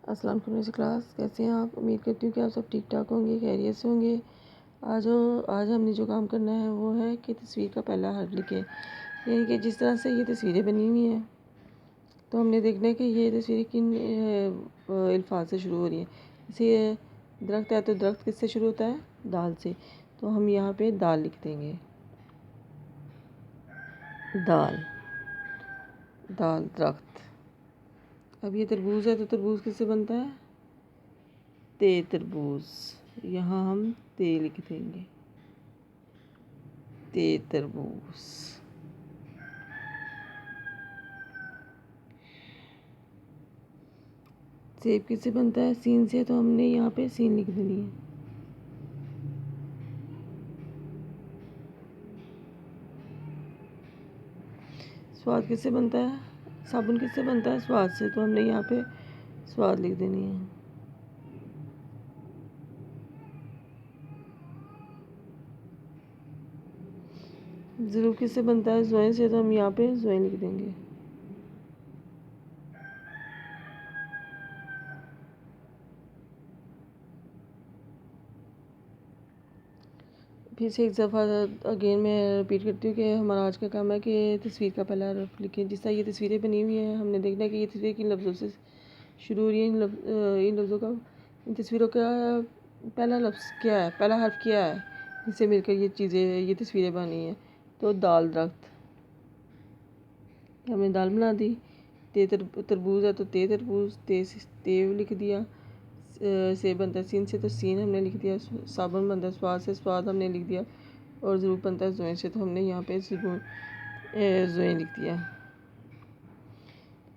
अस्सलाम वालेकुम क्लास, कैसे हैं आप। उम्मीद करती हूँ कि आप सब ठीक ठाक होंगे, खैरियत से होंगे। आज हमने जो काम करना है वो है कि तस्वीर का पहला हर्फ लिखें। यानी कि जिस तरह से ये तस्वीरें बनी हुई हैं तो हमने देखना है कि ये तस्वीरें किन अल्फाज से शुरू हो रही हैं। जैसे दरख्त है तो दरख्त किससे शुरू होता है, दाल से। तो हम यहाँ पे दाल लिख देंगे, दाल, दाल दरख्त। अब ये तरबूज है तो तरबूज किससे बनता है, ते तरबूज। यहाँ हम ते लिख देंगे, ते तरबूज। सेब किससे बनता है, सीन से। तो हमने यहाँ पे सीन लिख देनी है। स्वाद किससे बनता है, साबुन किससे बनता है, स्वाद से। तो हमने यहाँ पे स्वाद लिख देनी है। ज़रूर किससे बनता है, ज़ोएं से। तो हम यहाँ पे ज़ोएं लिख देंगे। फिर से एक दफ़ा अगेन मैं रिपीट करती हूँ कि हमारा आज का काम है कि तस्वीर का पहला हर्फ लिखें। जिस तरह ये तस्वीरें बनी हुई हैं हमने देखना है कि ये तस्वीर किन लफ्ज़ों से शुरू हो रही है। इन लफ्ज़ों का, इन तस्वीरों का पहला लफ्ज़ क्या है, पहला हर्फ क्या है जिससे मिलकर ये तस्वीरें बनी हैं। तो दाल दरख्त, हमने दाल बना दी। तरबूज है तो ते तरबूज, ते लिख दिया। सेब बनता है सीन से तो सीन हमने लिख दिया। साबुन बनता है स्वाद से, स्वाद हमने लिख दिया। और ज़रूर बनता है ज़ोएं से तो हमने यहाँ पे ज़ोएं लिख दिया।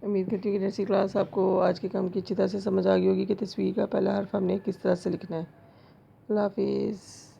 उम्मीद करती हूँ कि जैसी क्लास आपको आज के काम की अच्छी तरह से समझ आ गई होगी कि तस्वीर का पहला हर्फ हमने किस तरह से लिखना है। अल्लाह हाफिज़।